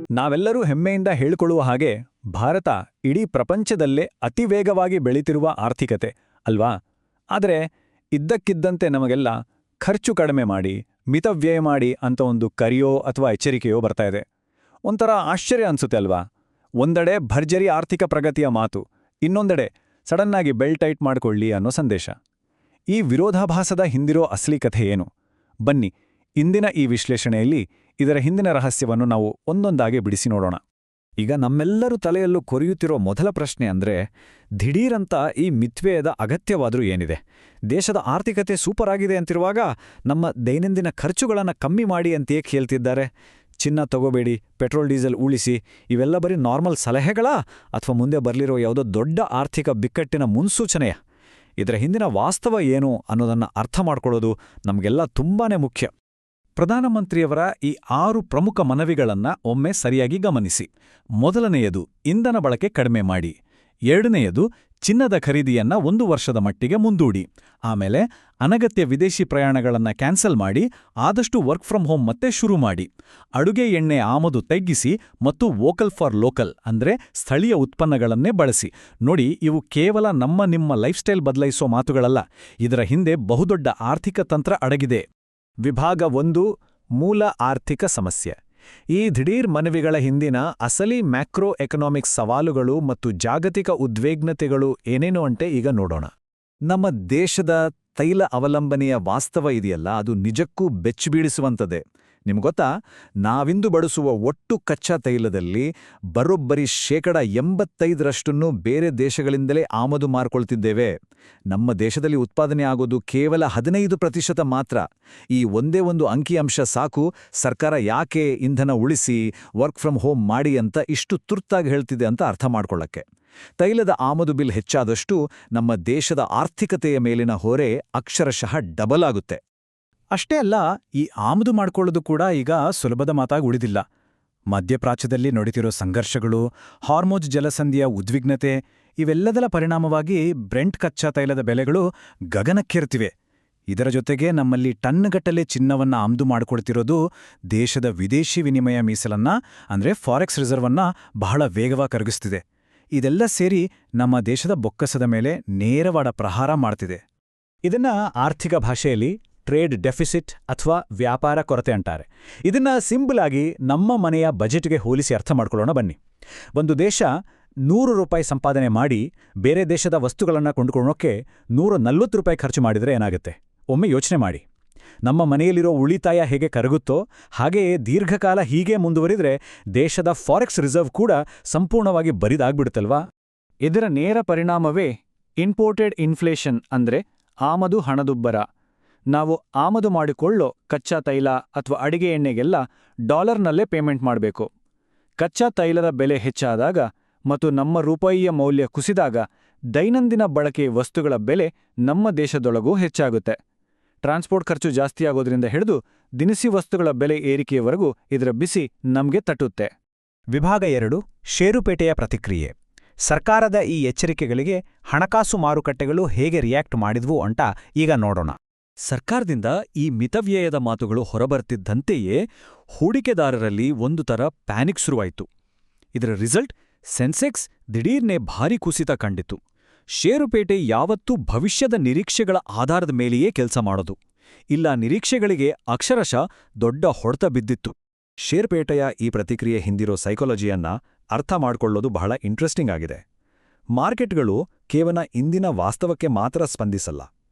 ನಾವೆಲ್ಲರೂ ಹೆಮ್ಮೆಯಿಂದ ಹೇಳಿಕೊಳ್ಳುವ ಹಾಗೆ ಭಾರತ ಇಡೀ ಪ್ರಪಂಚದಲ್ಲೇ ಅತಿ ವೇಗವಾಗಿ ಬೆಳೀತಿರುವ ಆರ್ಥಿಕತೆ ಅಲ್ವಾ? ಆದರೆ ಇದ್ದಕ್ಕಿದ್ದಂತೆ ನಮಗೆಲ್ಲ ಖರ್ಚು ಕಡಿಮೆ ಮಾಡಿ ಮಿತವ್ಯಯ ಮಾಡಿ ಅಂತ ಒಂದು ಕರೆಯೋ ಅಥವಾ ಎಚ್ಚರಿಕೆಯೋ ಬರ್ತಾ ಇದೆ. ಒಂಥರ ಆಶ್ಚರ್ಯ ಅನ್ಸುತ್ತೆ ಅಲ್ವಾ? ಒಂದೆಡೆ ಭರ್ಜರಿ ಆರ್ಥಿಕ ಪ್ರಗತಿಯ ಮಾತು, ಇನ್ನೊಂದೆಡೆ ಸಡನ್ನಾಗಿ ಬೆಲ್ ಟೈಟ್ ಮಾಡ್ಕೊಳ್ಳಿ ಅನ್ನೋ ಸಂದೇಶ. ಈ ವಿರೋಧಾಭಾಸದ ಹಿಂದಿರೋ ಅಸಲಿ ಕಥೆ ಏನು? ಬನ್ನಿ, ಇಂದಿನ ಈ ವಿಶ್ಲೇಷಣೆಯಲ್ಲಿ ಇದರ ಹಿಂದಿನ ರಹಸ್ಯವನ್ನು ನಾವು ಒಂದೊಂದಾಗಿ ಬಿಡಿಸಿ ನೋಡೋಣ. ಈಗ ನಮ್ಮೆಲ್ಲರೂ ತಲೆಯಲ್ಲೂ ಕೊರೆಯುತ್ತಿರೋ ಮೊದಲ ಪ್ರಶ್ನೆ ಅಂದ್ರೆ, ದಿಢೀರಂತ ಈ ಮಿತವ್ಯಯದ ಅಗತ್ಯವಾದ್ರೂ ಏನಿದೆ? ದೇಶದ ಆರ್ಥಿಕತೆ ಸೂಪರ್ ಆಗಿದೆ ಅಂತಿರುವಾಗ ನಮ್ಮ ದೈನಂದಿನ ಖರ್ಚುಗಳನ್ನು ಕಮ್ಮಿ ಮಾಡಿ ಅಂತೇಕೆ ಹೇಳ್ತಿದ್ದಾರೆ? ಚಿನ್ನ ತಗೋಬೇಡಿ, ಪೆಟ್ರೋಲ್ ಡೀಸೆಲ್ ಉಳಿಸಿ, ಇವೆಲ್ಲ ಬರೀ ನಾರ್ಮಲ್ ಸಲಹೆಗಳಾ ಅಥವಾ ಮುಂದೆ ಬರಲಿರೋ ಯಾವುದೋ ದೊಡ್ಡ ಆರ್ಥಿಕ ಬಿಕ್ಕಟ್ಟಿನ ಮುನ್ಸೂಚನೆಯ? ಇದರ ಹಿಂದಿನ ವಾಸ್ತವ ಏನು ಅನ್ನೋದನ್ನು ಅರ್ಥ ಮಾಡ್ಕೊಳ್ಳೋದು ನಮಗೆಲ್ಲ ತುಂಬಾನೇ ಮುಖ್ಯ. ಪ್ರಧಾನಮಂತ್ರಿಯವರ ಈ 6 ಪ್ರಮುಖ ಮನವಿಗಳನ್ನ ಒಮ್ಮೆ ಸರಿಯಾಗಿ ಗಮನಿಸಿ. ಮೊದಲನೆಯದು, ಇಂಧನ ಬಳಕೆ ಕಡಿಮೆ ಮಾಡಿ. ಎರಡನೆಯದು, ಚಿನ್ನದ ಖರೀದಿಯನ್ನ 1 ವರ್ಷದ ಮಟ್ಟಿಗೆ ಮುಂದೂಡಿ. ಆಮೇಲೆ ಅನಗತ್ಯ ವಿದೇಶಿ ಪ್ರಯಾಣಗಳನ್ನ ಕ್ಯಾನ್ಸಲ್ ಮಾಡಿ ಆದಷ್ಟು ವರ್ಕ್ ಫ್ರಮ್ ಹೋಮ್ ಮತ್ತೆ ಶುರು ಮಾಡಿ. ಅಡುಗೆ ಎಣ್ಣೆ ಆಮದು ತಗ್ಗಿಸಿ ಮತ್ತು ವೋಕಲ್ ಫಾರ್ ಲೋಕಲ್ ಅಂದ್ರೆ ಸ್ಥಳೀಯ ಉತ್ಪನ್ನಗಳನ್ನೇ ಬಳಸಿ. ನೋಡಿ, ಇವು ಕೇವಲ ನಿಮ್ಮ ಲೈಫ್ ಸ್ಟೈಲ್ ಬದಲಾಯಿಸೋ ಮಾತುಗಳಲ್ಲ, ಇದರ ಹಿಂದೆ ಬಹುದೊಡ್ಡ ಆರ್ಥಿಕ ತಂತ್ರ ಅಡಗಿದೆ. ವಿಭಾಗ 1, ಮೂಲ ಆರ್ಥಿಕ ಸಮಸ್ಯೆ. ಈ ದಿಢೀರ್ ಮನವಿಗಳ ಹಿಂದಿನ ಅಸಲಿ ಮ್ಯಾಕ್ರೋ ಎಕನಾಮಿಕ್ಸ್ ಸವಾಲುಗಳು ಮತ್ತು ಜಾಗತಿಕ ಉದ್ವಿಗ್ನತೆಗಳು ಏನೇನು ಅಂತೆ ಈಗ ನೋಡೋಣ. ನಮ್ಮ ದೇಶದ ತೈಲ ಅವಲಂಬನೆಯ ವಾಸ್ತವ ಇದೆಯಲ್ಲ, ಅದು ನಿಜಕ್ಕೂ ಬೆಚ್ಚಿಬೀಳಿಸುವಂಥದ್ದೇ. ನಿಮ್ಗೊತ್ತಾ, ನಾವಿಂದು ಬಳಸುವ ಒಟ್ಟು ಕಚ್ಚಾ ತೈಲದಲ್ಲಿ ಬರೋಬ್ಬರಿ 85% ಬೇರೆ ದೇಶಗಳಿಂದಲೇ ಆಮದು ಮಾಡ್ಕೊಳ್ತಿದ್ದೇವೆ. ನಮ್ಮ ದೇಶದಲ್ಲಿ ಉತ್ಪಾದನೆ ಆಗೋದು ಕೇವಲ 15% ಮಾತ್ರ. ಈ ಒಂದೇ ಒಂದು ಅಂಕಿಅಂಶ ಸಾಕು ಸರ್ಕಾರ ಯಾಕೆ ಇಂಧನ ಉಳಿಸಿ ವರ್ಕ್ ಫ್ರಮ್ ಹೋಮ್ ಮಾಡಿ ಅಂತ ಇಷ್ಟು ತುರ್ತಾಗಿ ಹೇಳ್ತಿದೆ ಅಂತ ಅರ್ಥ ಮಾಡ್ಕೊಳ್ಳಕ್ಕೆ. ತೈಲದ ಆಮದು ಬಿಲ್ ಹೆಚ್ಚಾದಷ್ಟು ನಮ್ಮ ದೇಶದ ಆರ್ಥಿಕತೆಯ ಮೇಲಿನ ಹೊರೆ ಅಕ್ಷರಶಃ ಡಬಲ್ ಆಗುತ್ತೆ. ಅಷ್ಟೇ ಅಲ್ಲ, ಈ ಆಮದು ಮಾಡ್ಕೊಳ್ಳೋದು ಕೂಡ ಈಗ ಸುಲಭದ ಮಾತಾಗಿ ಉಳಿದಿಲ್ಲ. ಮಧ್ಯಪ್ರಾಚ್ಯದಲ್ಲಿ ನಡೀತಿರೋ ಸಂಘರ್ಷಗಳು, ಹಾರ್ಮೋಜ್ ಜಲಸಂಧಿಯ ಉದ್ವಿಗ್ನತೆ, ಇವೆಲ್ಲದರ ಪರಿಣಾಮವಾಗಿ ಬ್ರೆಂಟ್ ಕಚ್ಚಾ ತೈಲದ ಬೆಲೆಗಳು ಗಗನಕ್ಕೇರ್ತಿವೆ. ಇದರ ಜೊತೆಗೆ ನಮ್ಮಲ್ಲಿ ಟನ್ಗಟ್ಟಲೆ ಚಿನ್ನವನ್ನ ಆಮದು ಮಾಡಿಕೊಡ್ತಿರೋದು ದೇಶದ ವಿದೇಶಿ ವಿನಿಮಯ ಮೀಸಲನ್ನ ಅಂದ್ರೆ ಫಾರೆಕ್ಸ್ ರಿಸರ್ವನ್ನ ಬಹಳ ವೇಗವಾಗಿ ಕರಗಿಸ್ತಿದೆ. ಇದೆಲ್ಲ ಸೇರಿ ನಮ್ಮ ದೇಶದ ಬೊಕ್ಕಸದ ಮೇಲೆ ನೇರವಾದ ಪ್ರಹಾರ ಮಾಡ್ತಿದೆ. ಇದನ್ನ ಆರ್ಥಿಕ ಭಾಷೆಯಲ್ಲಿ ಟ್ರೇಡ್ ಡೆಫಿಸಿಟ್ ಅಥವಾ ವ್ಯಾಪಾರ ಕೊರತೆ ಅಂತಾರೆ. ಇದನ್ನ ಸಿಂಪಲ್ ಆಗಿ ನಮ್ಮ ಮನೆಯ ಬಜೆಟ್ಗೆ ಹೋಲಿಸಿ ಅರ್ಥ ಮಾಡ್ಕೊಳ್ಳೋಣ ಬನ್ನಿ. ಒಂದು ದೇಶ ₹100 ಸಂಪಾದನೆ ಮಾಡಿ ಬೇರೆ ದೇಶದ ವಸ್ತುಗಳನ್ನು ಕೊಂಡುಕೊಳ್ಳೋಕೆ ₹140 ಖರ್ಚು ಮಾಡಿದರೆ ಏನಾಗುತ್ತೆ? ಒಮ್ಮೆ ಯೋಚನೆ ಮಾಡಿ. ನಮ್ಮ ಮನೆಯಲ್ಲಿರೋ ಉಳಿತಾಯ ಹೇಗೆ ಕರಗುತ್ತೋ ಹಾಗೆಯೇ ದೀರ್ಘಕಾಲ ಹೀಗೆ ಮುಂದುವರಿದ್ರೆ ದೇಶದ ಫಾರೆಕ್ಸ್ ರಿಸರ್ವ್ ಕೂಡ ಸಂಪೂರ್ಣವಾಗಿ ಬರಿದಾಗ್ಬಿಡುತ್ತಲ್ವಾ? ಇದರ ನೇರ ಪರಿಣಾಮವೇ ಇಂಪೋರ್ಟೆಡ್ ಇನ್ಫ್ಲೇಷನ್ ಅಂದ್ರೆ ಆಮದು ಹಣದುಬ್ಬರ. ನಾವು ಆಮದು ಮಾಡಿಕೊಳ್ಳೋ ಕಚ್ಚಾ ತೈಲ ಅಥವಾ ಅಡಿಗೆ ಎಣ್ಣೆಗೆಲ್ಲ ಡಾಲರ್ನಲ್ಲೇ ಪೇಮೆಂಟ್ ಮಾಡಬೇಕು. ಕಚ್ಚಾ ತೈಲದ ಬೆಲೆ ಹೆಚ್ಚಾದಾಗ ಮತ್ತು ನಮ್ಮ ರೂಪಾಯಿಯ ಮೌಲ್ಯ ಕುಸಿದಾಗ ದೈನಂದಿನ ಬಳಕೆ ವಸ್ತುಗಳ ಬೆಲೆ ನಮ್ಮ ದೇಶದೊಳಗೂ ಹೆಚ್ಚಾಗುತ್ತೆ. ಟ್ರಾನ್ಸ್ಪೋರ್ಟ್ ಖರ್ಚು ಜಾಸ್ತಿಯಾಗೋದ್ರಿಂದ ಹಿಡಿದು ದಿನಸಿ ವಸ್ತುಗಳ ಬೆಲೆ ಏರಿಕೆಯವರೆಗೂ ಇದರ ಬಿಸಿ ನಮಗೆ ತಟ್ಟುತ್ತೆ. ವಿಭಾಗ 2, ಷೇರುಪೇಟೆಯ ಪ್ರತಿಕ್ರಿಯೆ. ಸರ್ಕಾರದ ಈ ಎಚ್ಚರಿಕೆಗಳಿಗೆ ಹಣಕಾಸು ಮಾರುಕಟ್ಟೆಗಳು ಹೇಗೆ ರಿಯಾಕ್ಟ್ ಮಾಡಿದ್ವು ಅಂತ ಈಗ ನೋಡೋಣ. ಸರ್ಕಾರದಿಂದ ಈ ಮಿತವ್ಯಯದ ಮಾತುಗಳು ಹೊರಬರ್ತಿದ್ದಂತೆಯೇ ಹೂಡಿಕೆದಾರರಲ್ಲಿ ಒಂದು ಥರ ಪ್ಯಾನಿಕ್ ಶುರುವಾಯಿತು. ಇದರ ರಿಸಲ್ಟ್ ಸೆನ್ಸೆಕ್ಸ್ ದಿಢೀರ್ನೆ ಭಾರೀ ಕುಸಿತ ಕಂಡಿತು. ಷೇರುಪೇಟೆ ಯಾವತ್ತೂ ಭವಿಷ್ಯದ ನಿರೀಕ್ಷೆಗಳ ಆಧಾರದ ಮೇಲೆಯೇ ಕೆಲಸ ಮಾಡೋದು. ಇಲ್ಲ, ನಿರೀಕ್ಷೆಗಳಿಗೆ ಅಕ್ಷರಶಃ ದೊಡ್ಡ ಹೊಡೆತ ಬಿದ್ದಿತ್ತು. ಷೇರುಪೇಟೆಯ ಈ ಪ್ರತಿಕ್ರಿಯೆ ಹಿಂದಿರೋ ಸೈಕಾಲಜಿಯನ್ನ ಅರ್ಥ ಮಾಡ್ಕೊಳ್ಳೋದು ಬಹಳ ಇಂಟ್ರೆಸ್ಟಿಂಗ್ ಆಗಿದೆ. ಮಾರ್ಕೆಟ್ಗಳು ಕೇವಲ ಇಂದಿನ ವಾಸ್ತವಕ್ಕೆ ಮಾತ್ರ ಸ್ಪಂದಿಸಲ್ಲ,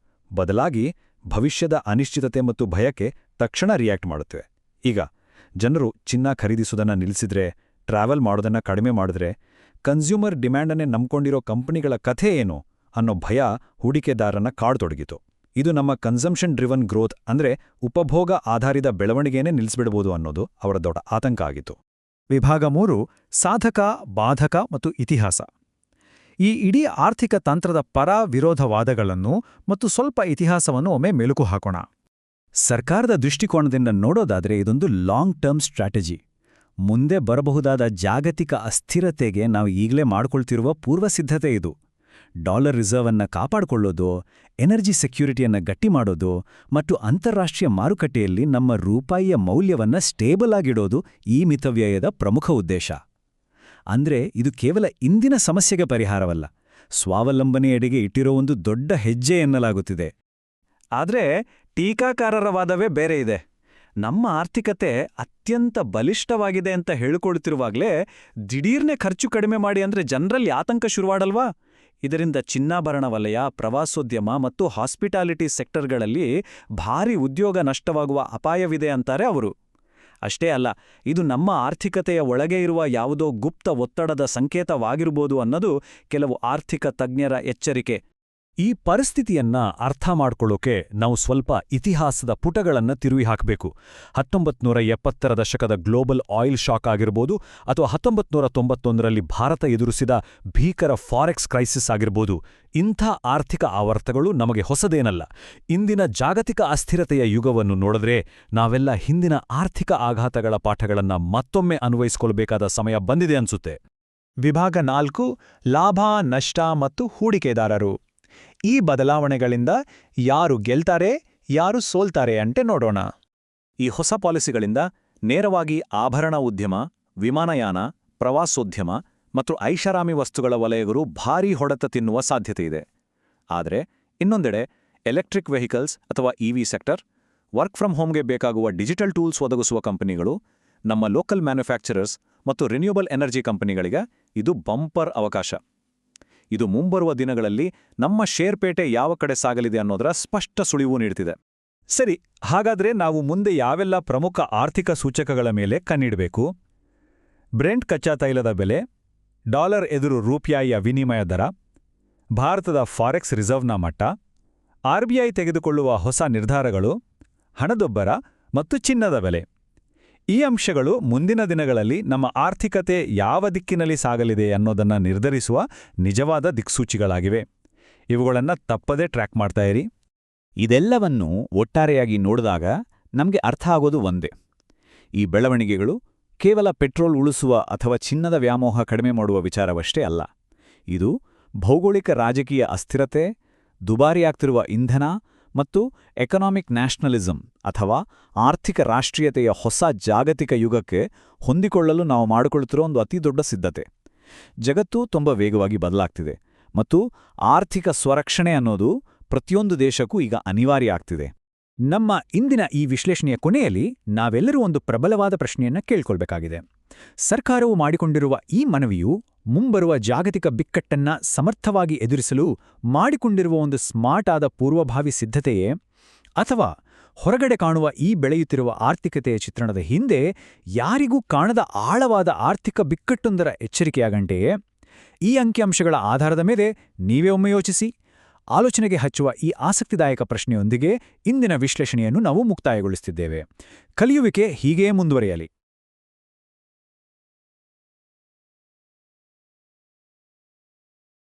ಬದಲಾಗಿ ಭವಿಷ್ಯದ ಅನಿಶ್ಚಿತತೆ ಮತ್ತು ಭಯಕ್ಕೆ ತಕ್ಷಣ ರಿಯಾಕ್ಟ್ ಮಾಡುತ್ತವೆ. ಈಗ ಜನರು ಚಿನ್ನ ಖರೀದಿಸುವುದನ್ನು ನಿಲ್ಲಿಸಿದ್ರೆ, ಟ್ರಾವೆಲ್ ಮಾಡೋದನ್ನ ಕಡಿಮೆ ಮಾಡಿದ್ರೆ, ಕನ್ಸ್ಯೂಮರ್ ಡಿಮ್ಯಾಂಡನ್ನೇ ನಂಬ್ಕೊಂಡಿರೋ ಕಂಪನಿಗಳ ಕಥೆ ಏನು ಅನ್ನೋ ಭಯ ಹೂಡಿಕೆದಾರನ ಕಾಡ್ತೊಡಗಿತು. ಇದು ನಮ್ಮ ಕನ್ಸಂಪ್ಷನ್ ಡ್ರಿವನ್ ಗ್ರೋತ್ ಅಂದ್ರೆ ಉಪಭೋಗ ಆಧಾರಿತ ಬೆಳವಣಿಗೆನೇ ನಿಲ್ಲಿಸ್ಬಿಡ್ಬೋದು ಅನ್ನೋದು ಅವರ ದೊಡ್ಡ ಆತಂಕ ಆಗಿತ್ತು. ವಿಭಾಗ 3, ಸಾಧಕ, ಬಾಧಕ ಮತ್ತು ಇತಿಹಾಸ. ಈ ಇಡೀ ಆರ್ಥಿಕ ತಂತ್ರದ ಪರ ವಿರೋಧವಾದಗಳನ್ನು ಮತ್ತು ಸ್ವಲ್ಪ ಇತಿಹಾಸವನ್ನು ಒಮ್ಮೆ ಮೆಲುಕು ಹಾಕೋಣ. ಸರ್ಕಾರದ ದೃಷ್ಟಿಕೋನದಿಂದ ನೋಡೋದಾದ್ರೆ ಇದೊಂದು ಲಾಂಗ್ ಟರ್ಮ್ ಸ್ಟ್ರಾಟಜಿ. ಮುಂದೆ ಬರಬಹುದಾದ ಜಾಗತಿಕ ಅಸ್ಥಿರತೆಗೆ ನಾವು ಈಗಲೇ ಮಾಡಿಕೊಳ್ತಿರುವ ಪೂರ್ವಸಿದ್ಧತೆ ಇದು. ಡಾಲರ್ ರಿಸರ್ವ್ ಅನ್ನ ಕಾಪಾಡಿಕೊಳ್ಳೋದು, ಎನರ್ಜಿ ಸೆಕ್ಯೂರಿಟಿಯನ್ನ ಗಟ್ಟಿ ಮಾಡೋದು ಮತ್ತು ಅಂತಾರಾಷ್ಟ್ರೀಯ ಮಾರುಕಟ್ಟೆಯಲ್ಲಿ ನಮ್ಮ ರೂಪಾಯಿಯ ಮೌಲ್ಯವನ್ನ ಸ್ಟೇಬಲ್ ಆಗಿಡೋದು ಈ ಮಿತವ್ಯಯದ ಪ್ರಮುಖ ಉದ್ದೇಶ. ಅಂದ್ರೆ ಇದು ಕೇವಲ ಇಂದಿನ ಸಮಸ್ಯೆಗೆ ಪರಿಹಾರವಲ್ಲ, ಸ್ವಾವಲಂಬನೆಯೆಡೆಗೆ ಇಟ್ಟಿರೋ ಒಂದು ದೊಡ್ಡ ಹೆಜ್ಜೆ ಎನ್ನಲಾಗುತ್ತಿದೆ. ಆದ್ರೆ ಟೀಕಾಕಾರರ ವಾದವೇ ಬೇರೆ ಇದೆ. ನಮ್ಮ ಆರ್ಥಿಕತೆ ಅತ್ಯಂತ ಬಲಿಷ್ಠವಾಗಿದೆ ಅಂತ ಹೇಳಿಕೊಳ್ತಿರುವಾಗಲೇ ದಿಢೀರ್ನೆ ಖರ್ಚು ಕಡಿಮೆ ಮಾಡಿ ಅಂದ್ರೆ ಜನರಲ್ಲಿ ಆತಂಕ ಶುರುವಾಡಲ್ವಾ? ಇದರಿಂದ ಚಿನ್ನಾಭರಣ ವಲಯ, ಪ್ರವಾಸೋದ್ಯಮ ಮತ್ತು ಹಾಸ್ಪಿಟಾಲಿಟಿ ಸೆಕ್ಟರ್ಗಳಲ್ಲಿ ಭಾರೀ ಉದ್ಯೋಗ ನಷ್ಟವಾಗುವ ಅಪಾಯವಿದೆ ಅಂತಾರೆ ಅವರು. ಅಷ್ಟೇ ಅಲ್ಲ, ಇದು ನಮ್ಮ ಆರ್ಥಿಕತೆಯ ಒಳಗೆ ಇರುವ ಯಾವುದೋ ಗುಪ್ತ ಒತ್ತಡದ ಸಂಕೇತವಾಗಿರ್ಬೋದು ಅನ್ನೋದು ಕೆಲವು ಆರ್ಥಿಕ ತಜ್ಞರ ಎಚ್ಚರಿಕೆ. ಈ ಪರಿಸ್ಥಿತಿಯನ್ನ ಅರ್ಥ ಮಾಡ್ಕೊಳ್ಳೋಕೆ ನಾವು ಸ್ವಲ್ಪ ಇತಿಹಾಸದ ಪುಟಗಳನ್ನು ತಿರುವಿ ಹಾಕಬೇಕು. 1970ರ ದಶಕದ ಗ್ಲೋಬಲ್ ಆಯಿಲ್ ಶಾಕ್ ಆಗಿರ್ಬೋದು, ಅಥವಾ 1991ರಲ್ಲಿ ಭಾರತ ಎದುರಿಸಿದ ಭೀಕರ ಫಾರೆಕ್ಸ್ ಕ್ರೈಸಿಸ್ ಆಗಿರ್ಬೋದು. ಇಂಥ ಆರ್ಥಿಕ ಆವರ್ತಗಳು ನಮಗೆ ಹೊಸದೇನಲ್ಲ. ಇಂದಿನ ಜಾಗತಿಕ ಅಸ್ಥಿರತೆಯ ಯುಗವನ್ನು ನೋಡಿದ್ರೆ ನಾವೆಲ್ಲ ಹಿಂದಿನ ಆರ್ಥಿಕ ಆಘಾತಗಳ ಪಾಠಗಳನ್ನ ಮತ್ತೊಮ್ಮೆ ಅನ್ವಯಿಸ್ಕೊಳ್ಬೇಕಾದ ಸಮಯ ಬಂದಿದೆ ಅನ್ಸುತ್ತೆ. ವಿಭಾಗ 4: ಲಾಭ, ನಷ್ಟ ಮತ್ತು ಹೂಡಿಕೆದಾರರು. ಈ ಬದಲಾವಣೆಗಳಿಂದ ಯಾರು ಗೆಲ್ತಾರೆ, ಯಾರು ಸೋಲ್ತಾರೆ ಅಂತೆ ನೋಡೋಣ. ಈ ಹೊಸ ಪಾಲಿಸಿಗಳಿಂದ ನೇರವಾಗಿ ಆಭರಣ ಉದ್ಯಮ, ವಿಮಾನಯಾನ, ಪ್ರವಾಸೋದ್ಯಮ ಮತ್ತು ಐಷಾರಾಮಿ ವಸ್ತುಗಳ ವಲಯಗಳು ಭಾರೀ ಹೊಡೆತ ತಿನ್ನುವ ಸಾಧ್ಯತೆಯಿದೆ. ಆದರೆ ಇನ್ನೊಂದೆಡೆ ಎಲೆಕ್ಟ್ರಿಕ್ ವೆಹಿಕಲ್ಸ್ ಅಥವಾ ಇವಿ ಸೆಕ್ಟರ್, ವರ್ಕ್ ಫ್ರಮ್ ಹೋಮ್ಗೆ ಬೇಕಾಗುವ ಡಿಜಿಟಲ್ ಟೂಲ್ಸ್ ಒದಗಿಸುವ ಕಂಪನಿಗಳು, ನಮ್ಮ ಲೋಕಲ್ ಮ್ಯಾನುಫ್ಯಾಕ್ಚರರ್ಸ್ ಮತ್ತು ರಿನ್ಯೂಬಲ್ ಎನರ್ಜಿ ಕಂಪನಿಗಳಿಗೆ ಇದು ಬಂಪರ್ ಅವಕಾಶ. ಇದು ಮುಂಬರುವ ದಿನಗಳಲ್ಲಿ ನಮ್ಮ ಷೇರ್ಪೇಟೆ ಯಾವ ಕಡೆ ಸಾಗಲಿದೆ ಅನ್ನೋದರ ಸ್ಪಷ್ಟ ಸುಳಿವು ನೀಡುತ್ತಿದೆ. ಸರಿ, ಹಾಗಾದ್ರೆ ನಾವು ಮುಂದೆ ಯಾವೆಲ್ಲ ಪ್ರಮುಖ ಆರ್ಥಿಕ ಸೂಚಕಗಳ ಮೇಲೆ ಕಣ್ಣಿಡಬೇಕು? ಬ್ರೆಂಟ್ ಕಚ್ಚಾ ತೈಲದ ಬೆಲೆ, ಡಾಲರ್ ಎದುರು ರೂಪಾಯಿಯ ವಿನಿಮಯ ದರ, ಭಾರತದ ಫಾರೆಕ್ಸ್ ರಿಸರ್ವ್ನ ಮಟ್ಟ, ಆರ್ಬಿಐ ತೆಗೆದುಕೊಳ್ಳುವ ಹೊಸ ನಿರ್ಧಾರಗಳು, ಹಣದುಬ್ಬರ ಮತ್ತು ಚಿನ್ನದ ಬೆಲೆ. ಈ ಅಂಶಗಳು ಮುಂದಿನ ದಿನಗಳಲ್ಲಿ ನಮ್ಮ ಆರ್ಥಿಕತೆ ಯಾವ ದಿಕ್ಕಿನಲ್ಲಿ ಸಾಗಲಿದೆ ಅನ್ನೋದನ್ನ ನಿರ್ಧರಿಸುವ ನಿಜವಾದ ದಿಕ್ಸೂಚಿಗಳಾಗಿವೆ. ಇವುಗಳನ್ನು ತಪ್ಪದೇ ಟ್ರ್ಯಾಕ್ ಮಾಡ್ತಾ ಇರಿ. ಇದೆಲ್ಲವನ್ನೂ ಒಟ್ಟಾರೆಯಾಗಿ ನೋಡಿದಾಗ ನಮಗೆ ಅರ್ಥ ಆಗೋದು ಒಂದೇ: ಈ ಬೆಳವಣಿಗೆಗಳು ಕೇವಲ ಪೆಟ್ರೋಲ್ ಉಳಿಸುವ ಅಥವಾ ಚಿನ್ನದ ವ್ಯಾಮೋಹ ಕಡಿಮೆ ಮಾಡುವ ವಿಚಾರವಷ್ಟೇ ಅಲ್ಲ. ಇದು ಭೌಗೋಳಿಕ ರಾಜಕೀಯ ಅಸ್ಥಿರತೆ, ದುಬಾರಿಯಾಗ್ತಿರುವ ಇಂಧನ ಮತ್ತು ಎಕನಾಮಿಕ್ ನ್ಯಾಷನಲಿಸಂ ಅಥವಾ ಆರ್ಥಿಕ ರಾಷ್ಟ್ರೀಯತೆಯ ಹೊಸ ಜಾಗತಿಕ ಯುಗಕ್ಕೆ ಹೊಂದಿಕೊಳ್ಳಲು ನಾವು ಮಾಡಿಕೊಳ್ಳುತ್ತಿರೋ ಒಂದು ಅತಿದೊಡ್ಡ ಸಿದ್ಧತೆ. ಜಗತ್ತು ತುಂಬ ವೇಗವಾಗಿ ಬದಲಾಗ್ತಿದೆ ಮತ್ತು ಆರ್ಥಿಕ ಸ್ವರಕ್ಷಣೆ ಅನ್ನೋದು ಪ್ರತಿಯೊಂದು ದೇಶಕ್ಕೂ ಈಗ ಅನಿವಾರ್ಯ ಆಗ್ತಿದೆ. ನಮ್ಮ ಇಂದಿನ ಈ ವಿಶ್ಲೇಷಣೆಯ ಕೊನೆಯಲ್ಲಿ ನಾವೆಲ್ಲರೂ ಒಂದು ಪ್ರಬಲವಾದ ಪ್ರಶ್ನೆಯನ್ನ ಕೇಳ್ಕೊಳ್ಬೇಕಾಗಿದೆ. ಸರ್ಕಾರವು ಮಾಡಿಕೊಂಡಿರುವ ಈ ಮನವಿಯು ಮುಂಬರುವ ಜಾಗತಿಕ ಬಿಕ್ಕಟ್ಟನ್ನ ಸಮರ್ಥವಾಗಿ ಎದುರಿಸಲು ಮಾಡಿಕೊಂಡಿರುವ ಒಂದು ಸ್ಮಾರ್ಟ್ ಆದ ಪೂರ್ವಭಾವಿ ಸಿದ್ಧತೆಯೇ, ಅಥವಾ ಹೊರಗಡೆ ಕಾಣುವ ಈ ಬೆಳೆಯುತ್ತಿರುವ ಆರ್ಥಿಕತೆಯ ಚಿತ್ರಣದ ಹಿಂದೆ ಯಾರಿಗೂ ಕಾಣದ ಆಳವಾದ ಆರ್ಥಿಕ ಬಿಕ್ಕಟ್ಟೊಂದರ ಎಚ್ಚರಿಕೆಯಾಗಂಟೆಯೇ? ಈ ಅಂಕಿಅಂಶಗಳ ಆಧಾರದ ಮೇಲೆ ನೀವೇ ಒಮ್ಮೆ ಯೋಚಿಸಿ. ಆಲೋಚನೆಗೆ ಹಚ್ಚುವ ಈ ಆಸಕ್ತಿದಾಯಕ ಪ್ರಶ್ನೆಯೊಂದಿಗೆ ಇಂದಿನ ವಿಶ್ಲೇಷಣೆಯನ್ನು ನಾವು ಮುಕ್ತಾಯಗೊಳಿಸುತ್ತಿದ್ದೇವೆ. ಕಲಿಯುವಿಕೆ ಹೀಗೇ ಮುಂದುವರಿಯಲಿ.